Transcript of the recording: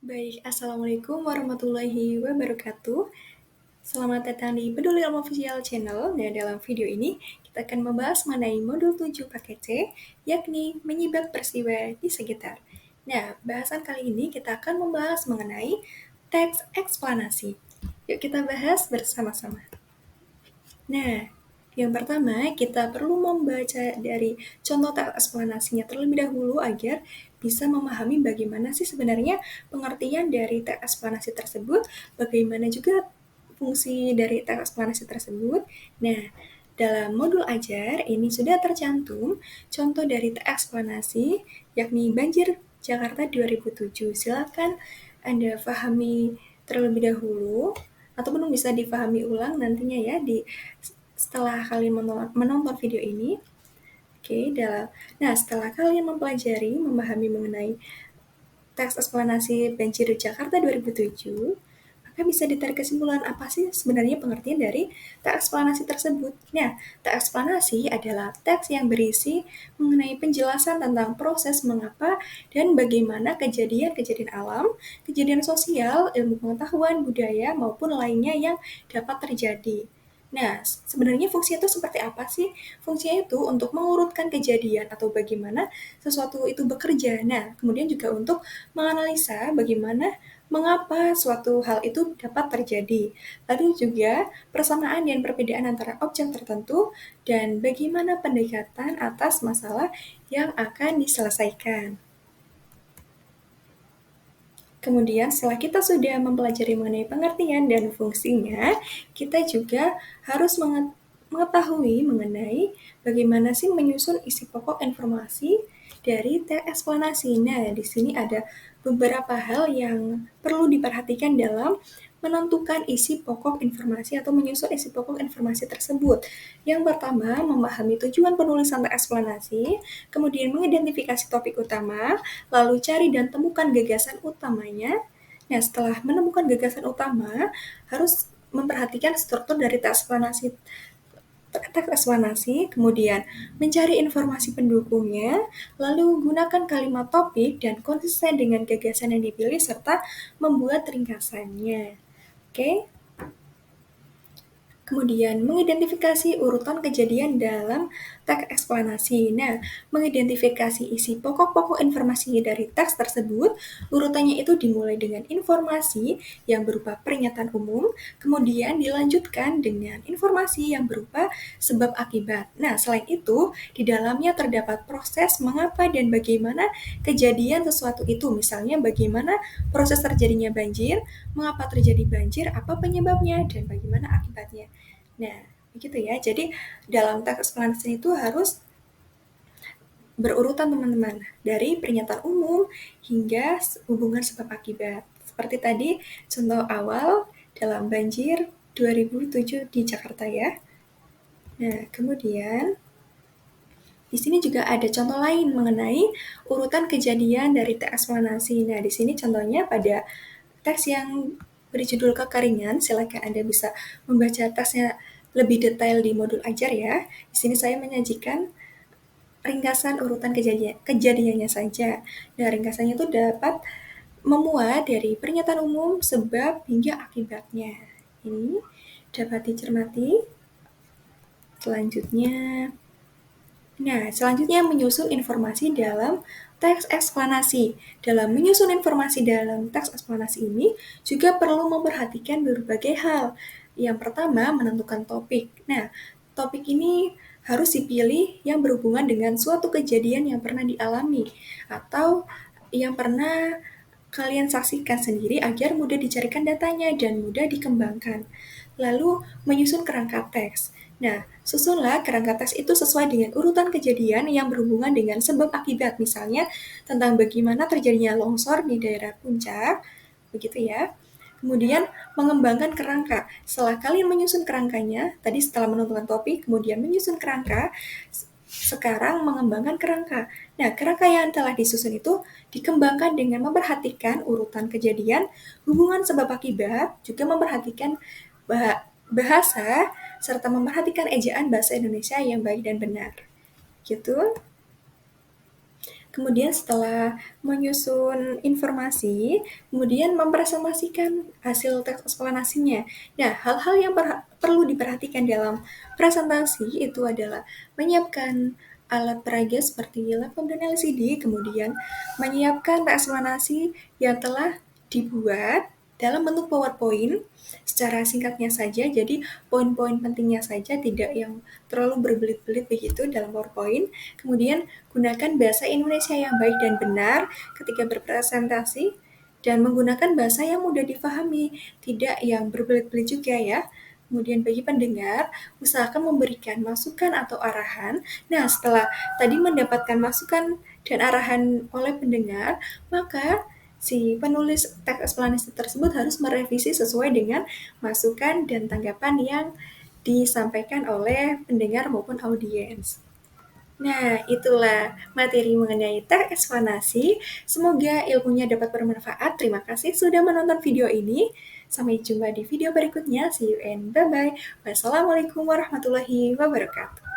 Baik, Assalamualaikum warahmatullahi wabarakatuh. Selamat datang di Peduli Ilmu Official Channel. Dan dalam video ini, kita akan membahas mengenai modul 7 paket C, yakni menyimak peristiwa di sekitar. Nah, bahasan kali ini kita akan membahas mengenai teks eksplanasi. Yuk kita bahas bersama-sama. Nah, yang pertama, kita perlu membaca dari contoh teks eksplanasinya terlebih dahulu agar bisa memahami bagaimana sih sebenarnya pengertian dari teks eksplanasi tersebut, bagaimana juga fungsi dari teks eksplanasi tersebut. Nah, dalam modul ajar ini sudah tercantum contoh dari teks eksplanasi, yakni banjir Jakarta 2007. Silakan Anda pahami terlebih dahulu, ataupun bisa dipahami ulang nantinya ya setelah kalian menonton video ini. Oke, nah setelah kalian mempelajari, memahami mengenai teks eksplanasi banjir Jakarta 2007, maka bisa ditarik kesimpulan apa sih sebenarnya pengertian dari teks eksplanasi tersebut. Nah, teks eksplanasi adalah teks yang berisi mengenai penjelasan tentang proses mengapa dan bagaimana kejadian-kejadian alam, kejadian sosial, ilmu pengetahuan, budaya, maupun lainnya yang dapat terjadi. Nah, sebenarnya fungsinya itu seperti apa sih? Fungsinya itu untuk mengurutkan kejadian atau bagaimana sesuatu itu bekerja. Nah, kemudian juga untuk menganalisa bagaimana mengapa suatu hal itu dapat terjadi. Lalu juga persamaan dan perbedaan antara objek tertentu dan bagaimana pendekatan atas masalah yang akan diselesaikan. Kemudian setelah kita sudah mempelajari mengenai pengertian dan fungsinya, kita juga harus mengetahui mengenai bagaimana sih menyusun isi pokok informasi dari teks eksplanasi. Nah, di sini ada beberapa hal yang perlu diperhatikan dalam menentukan isi pokok informasi atau menyusun isi pokok informasi tersebut. Yang pertama, memahami tujuan penulisan teks eksplanasi, kemudian mengidentifikasi topik utama, lalu cari dan temukan gagasan utamanya. Nah, setelah menemukan gagasan utama, harus memperhatikan struktur dari teks eksplanasi, kemudian mencari informasi pendukungnya, lalu gunakan kalimat topik dan konsisten dengan gagasan yang dipilih serta membuat ringkasannya. Oke. Kemudian, mengidentifikasi urutan kejadian dalam teks eksplanasi. Nah, mengidentifikasi isi pokok-pokok informasi dari teks tersebut, urutannya itu dimulai dengan informasi yang berupa pernyataan umum, kemudian dilanjutkan dengan informasi yang berupa sebab akibat. Nah, selain itu, di dalamnya terdapat proses mengapa dan bagaimana kejadian sesuatu itu. Misalnya, bagaimana proses terjadinya banjir, mengapa terjadi banjir, apa penyebabnya, dan bagaimana akibatnya. Nah, begitu ya. Jadi dalam teks eksplanasi itu harus berurutan teman-teman, dari pernyataan umum hingga hubungan sebab akibat. Seperti tadi contoh awal dalam banjir 2007 di Jakarta ya. Nah, kemudian di sini juga ada contoh lain mengenai urutan kejadian dari teks eksplanasi. Nah, di sini contohnya pada teks yang berjudul kekeringan, silakan Anda bisa membaca teksnya lebih detail di modul ajar ya. Di sini saya menyajikan ringkasan urutan kejadiannya saja. Nah, ringkasannya itu dapat memuat dari pernyataan umum, sebab, hingga akibatnya. Ini dapat dicermati. Selanjutnya menyusun informasi dalam teks eksplanasi. Dalam menyusun informasi dalam teks eksplanasi ini juga perlu memperhatikan berbagai hal. Yang pertama, menentukan topik. Nah, topik ini harus dipilih yang berhubungan dengan suatu kejadian yang pernah dialami atau yang pernah kalian saksikan sendiri agar mudah dicarikan datanya dan mudah dikembangkan. Lalu, menyusun kerangka teks. Nah, susunlah kerangka teks itu sesuai dengan urutan kejadian yang berhubungan dengan sebab akibat. Misalnya, tentang bagaimana terjadinya longsor di daerah puncak, begitu ya. Kemudian, mengembangkan kerangka. Setelah kalian menyusun kerangkanya, tadi setelah menentukan topik, kemudian menyusun kerangka, sekarang mengembangkan kerangka. Nah, kerangka yang telah disusun itu dikembangkan dengan memperhatikan urutan kejadian, hubungan sebab akibat, juga memperhatikan bahasa, serta memperhatikan ejaan bahasa Indonesia yang baik dan benar. Gitu. Kemudian setelah menyusun informasi, kemudian mempresentasikan hasil teks eksplanasinya. Nah, hal-hal yang perlu diperhatikan dalam presentasi itu adalah menyiapkan alat peraga seperti laptop dan LCD, kemudian menyiapkan teks eksplanasi yang telah dibuat dalam bentuk PowerPoint secara singkatnya saja, jadi poin-poin pentingnya saja, tidak yang terlalu berbelit-belit begitu dalam PowerPoint. Kemudian gunakan bahasa Indonesia yang baik dan benar ketika berpresentasi dan menggunakan bahasa yang mudah difahami, tidak yang berbelit-belit juga ya. Kemudian bagi pendengar, usahakan memberikan masukan atau arahan. Nah, setelah tadi mendapatkan masukan dan arahan oleh pendengar, maka si penulis teks eksplanasi tersebut harus merevisi sesuai dengan masukan dan tanggapan yang disampaikan oleh pendengar maupun audiens. Nah, itulah materi mengenai teks eksplanasi. Semoga ilmunya dapat bermanfaat. Terima kasih sudah menonton video ini. Sampai jumpa di video berikutnya. See you and bye-bye. Wassalamualaikum warahmatullahi wabarakatuh.